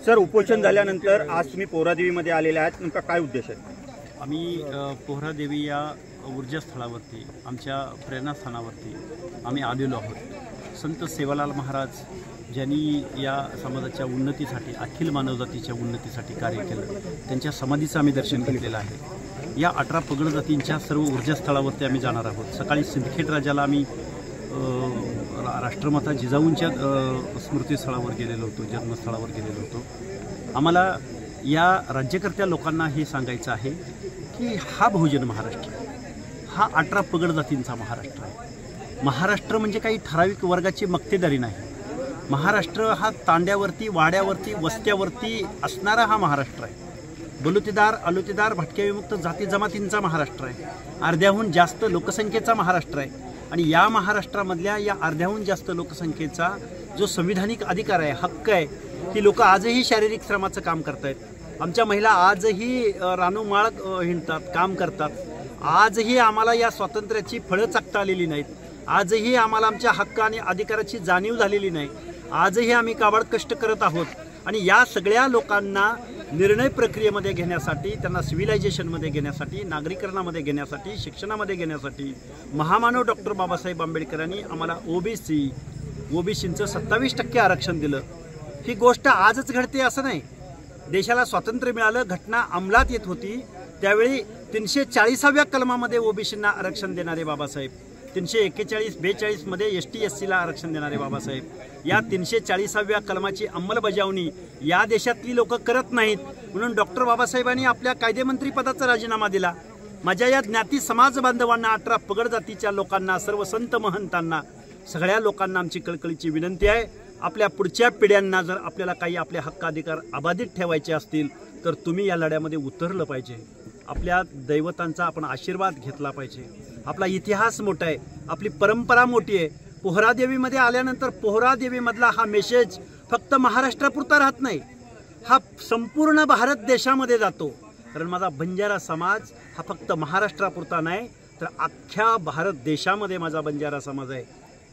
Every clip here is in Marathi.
सर, उपोषण झाल्यानंतर आज तुम्ही पोहरादेवीमध्ये आलेले आहात, नेमका काय उद्देश आहे? आम्ही पोहरादेवी या ऊर्जास्थळावरती, आमच्या प्रेरणास्थानावरती आम्ही आलेलो आहोत। संत सेवालाल महाराज ज्यांनी या समाजाच्या उन्नतीसाठी, अखिल मानवजातीच्या उन्नतीसाठी कार्य केलं, त्यांच्या समाधीचं आम्ही दर्शन घेतलेलं आहे। या 18 पगड जातींच्या सर्व ऊर्जास्थळावरती आम्ही जाणार आहोत। सकाळी सिंदखेड राजाला आम्ही राष्ट्रमाता जिजाऊंच्या स्मृतीस्थळावर गेलेलो होतो, जन्मस्थळावर गेलेलो होतो। आम्हाला या राज्यकर्त्या लोकांना हे सांगायचं आहे की हा बहुजन महाराष्ट्र, हा 18 पगड जातींचा महाराष्ट्र आहे। महाराष्ट्र म्हणजे काही ठराविक वर्गाची मक्तेदारी नाही। महाराष्ट्र हा तांड्यावरती, वाड्यावरती, वस्त्यावरती असणारा हा महाराष्ट्र आहे। बलुतेदार, अलुतेदार, भटक्या विमुक्त जाती जमातींचा महाराष्ट्र आहे। अर्ध्याहून जास्त लोकसंख्येचा महाराष्ट्र आहे आणि या महाराष्ट्रामधल्या या अर्ध्याहून जास्त लोकसंख्येचा जो संविधानिक अधिकार आहे, हक्क आहे, ती लोक आजही शारीरिक श्रमाचं काम करतायत। आमच्या महिला आजही रानूमाळ हिंडतात, काम करतात। आजही आम्हाला या स्वातंत्र्याची फळं चाखता आलेली नाहीत। आजही आम्हाला आमच्या हक्क आणि अधिकाराची जाणीव झालेली नाही। आजही आम्ही काबाड कष्ट करत आहोत आणि या सगळ्या लोकांना निर्णय प्रक्रियेमध्ये घेण्यासाठी, त्यांना सिव्हिलायझेशनमध्ये घेण्यासाठी, नागरीकरणामध्ये घेण्यासाठी, शिक्षणामध्ये घेण्यासाठी महामानव डॉक्टर बाबासाहेब आंबेडकरांनी आम्हाला ओबीसींचं 27% आरक्षण दिलं। ही गोष्ट आजच घडते असं नाही। देशाला स्वातंत्र्य मिळालं, घटना अंमलात येत होती, त्यावेळी 340व्या कलमामध्ये ओबीसींना आरक्षण देणारे बाबासाहेब, 341-42 मध्ये ST SCला आरक्षण देणारे बाबासाहेब, या 340व्या कलमाची अंमलबजावणी या देशातली लोक करत नाहीत म्हणून डॉक्टर बाबासाहेबांनी आपल्या कायदेमंत्री पदाचा राजीनामा दिला। माझ्या या ज्ञाती समाज बांधवांना, 18 पगड जातीच्या लोकांना, सर्व संत महंतांना, सगळ्या लोकांना आमची कळकळीची विनंती आहे, आपल्या पुढच्या पिढ्यांना जर आपल्याला काही आपले हक्क अधिकार अबाधित ठेवायचे असतील तर तुम्ही या लढ्यामध्ये उतरलं पाहिजे। आपल्या दैवतांचा आपण आशीर्वाद घेतला पाहिजे। आपला इतिहास मोठा आहे, आपली परंपरा मोठी आहे। पोहरादेवीमध्ये आल्यानंतर पोहरादेवीमधला हा मेसेज फक्त महाराष्ट्रापुरता राहत नाही, हा संपूर्ण भारत देशामध्ये जातो। कारण माझा बंजारा समाज हा फक्त महाराष्ट्रापुरता नाही तर अख्ख्या भारत देशामध्ये माझा बंजारा समाज आहे।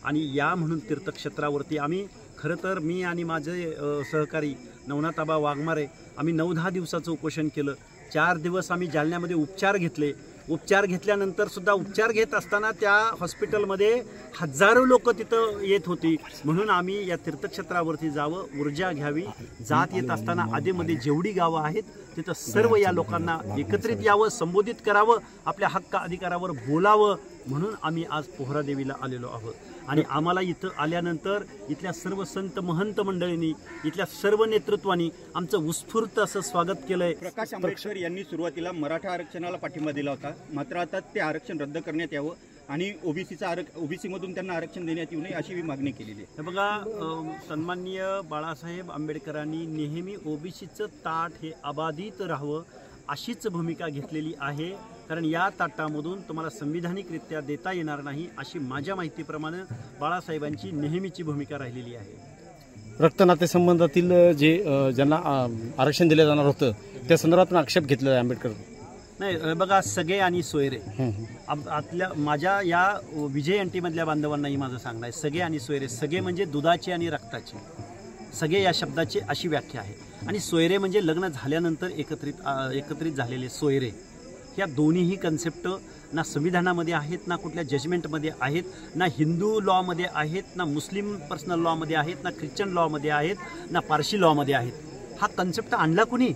आणि या म्हणून तीर्थक्षेत्रावरती आम्ही, खरं तर मी आणि माझे सहकारी नवनाथाबा वाघमारे, आम्ही 9-10 दिवसाचं उपोषण केलं। 4 दिवस आम्ही जालन्यामध्ये उपचार घेतले। उपचार घेतल्यानंतर सुद्धा, उपचार घेत असताना त्या हॉस्पिटलमध्ये हजारो लोक तिथं येत होती, म्हणून आम्ही या तीर्थक्षेत्रावरती जावं, ऊर्जा घ्यावी। जात येत असताना आधीमध्ये जेवढी गावं आहेत तिथं सर्व या लोकांना एकत्रित यावं, संबोधित करावं, आपल्या हक्क अधिकारावर बोलावं, म्हणून आम्ही आज पोहरादेवीला आलेलो आहोत। आणि आम्हाला इथं आल्यानंतर इथल्या सर्व संत महंत मंडळींनी, इथल्या सर्व नेतृत्वानी आमचं उत्स्फूर्त असं स्वागत केलंय। प्रकाश आंबेडकर यांनी सुरुवातीला मराठा आरक्षणाला पाठिंबा दिला होता, मात्र आता ते आरक्षण रद्द करण्यात यावं आणि ओबीसी मधून त्यांना आरक्षण देण्यात येऊ नये अशी मागणी केलेली आहे। हे बघा, सन्माननीय बाळासाहेब आंबेडकरांनी नेहमी ओबीसीचं ताट हे अबाधित राहावं अशीच भूमिका घेतलेली आहे। कारण या ताटामधून तुम्हाला संविधानिकरित्या देता येणार नाही अशी माझ्या माहितीप्रमाणे बाळासाहेबांची नेहमीची भूमिका राहिलेली आहे। रक्तनातेसंबंधातील जे ज्यांना आरक्षण दिलं जाणार होतं त्या संदर्भात आक्षेप घेतलेला आहे आंबेडकर। नाही बघा, सगळे आणि सोयरे, आतल्या माझ्या या विजय एनटीमधल्या बांधवांनाही माझं सांगणं आहे, सगळे आणि सोयरे, सगळे म्हणजे दुधाचे आणि रक्ताचे, सगळे या शब्दाची अशी व्याख्या आहे। आणि सोयरे म्हणजे लग्न झाल्यानंतर एकत्रित झालेले सोयरे। ह्या दोन्हीही कन्सेप्ट ना संविधानामध्ये आहेत, ना कुठल्या जजमेंटमध्ये आहेत, ना हिंदू लॉमध्ये आहेत, ना मुस्लिम पर्सनल लॉमध्ये आहेत, ना ख्रिश्चन लॉमध्ये आहेत, ना पारशी लॉमध्ये आहेत। हा कन्सेप्ट आणला कुणी?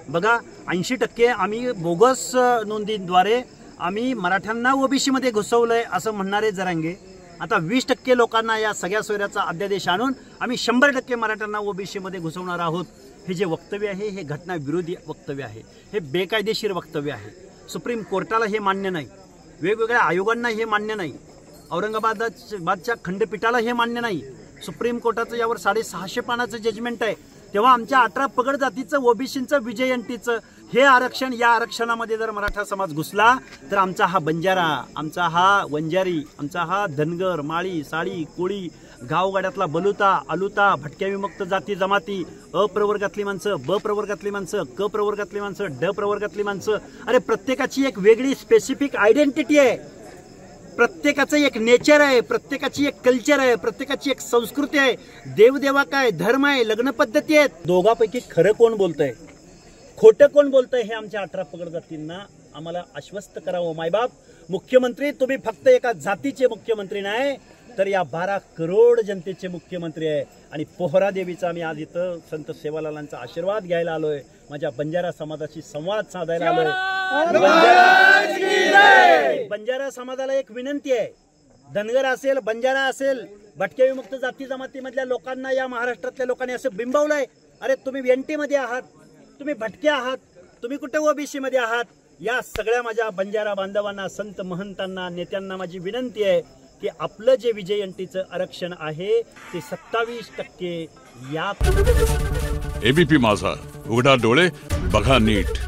बघा, 80% आम्ही बोगस नोंदींद्वारे आम्ही मराठ्यांना ओबीसीमध्ये घुसवलंय असं म्हणणारे जरांगे, आता 20% लोकांना या सगळ्या सोयऱ्याचा अध्यादेश आणून आम्ही 100% मराठ्यांना ओबीसीमध्ये घुसवणार आहोत। हे जे वक्तव्य आहे हे घटनाविरोधी वक्तव्य आहे, हे बेकायदेशीर वक्तव्य आहे। सुप्रीम कोर्टाला हे मान्य नाही, वेगवेगळ्या आयोगांना हे मान्य नाही, औरंगाबादच्या खंडपीठाला हे मान्य नाही। सुप्रीम कोर्टाचं यावर 650 पानाचं जजमेंट आहे। तेव्हा आमच्या 18 पगड जातीचं, ओबीसींचं, विजय एनटीचं हे आरक्षण, या आरक्षणामध्ये जर मराठा समाज घुसला तर आमचा हा बंजारा, आमचा हा वंजारी, आमचा हा धनगर, माळी, साळी, कोळी, गावगाड्यातला बलुता, अलुता, भटक्या विमुक्त जाती जमाती, अ प्रवर्गातली माणसं, ब प्रवर्गातली माणसं, क प्रवर्गातली माणसं, ड प्रवर्गातली माणसं, अरे प्रत्येकाची एक वेगळी स्पेसिफिक आयडेंटिटी आहे। प्रत्येकाचं एक नेचर आहे, प्रत्येकाची एक कल्चर आहे, प्रत्येकाची एक संस्कृती आहे, देवदेवा काय, धर्म आहे, लग्न पद्धती आहेत. दोघांपैकी खरं कोण बोलतंय, खोटं कोण बोलतंय हे आमच्या 18 पगड जातींना आम्हाला आश्वस्त करावं. मायबाप, मुख्यमंत्री तुम्ही फक्त एका जातीचे मुख्यमंत्री नाही तर या 12 करोड जनतेचे मुख्यमंत्री आहे. आणि पोहरा देवीचा आम्ही आज इथं संत सेवालालांचा आशीर्वाद घ्यायला आलोय, माझ्या बंजारा समाजाशी संवाद साधायला आलोय. बंजारा समाजाला एक विनंती आहे, धनगर असेल, बंजारा असेल, भटके विमुक्त जाती जमातीमधल्या लोकांना या महाराष्ट्रातल्या लोकांनी असं बिंबवलंय, अरे तुम्ही एनटी मध्ये आहात, तुम्ही भटके आहात, तुम्ही कुठे ओबीसी मध्ये आहात. या सगळ्या माझ्या बंजारा बांधवांना, संत महंतांना, नेत्यांना माझी विनंती आहे की आपलं जे विजय एनटीचं आरक्षण आहे ते 27% या. एबीपी माझा, उघडा डोळे बघा नीट.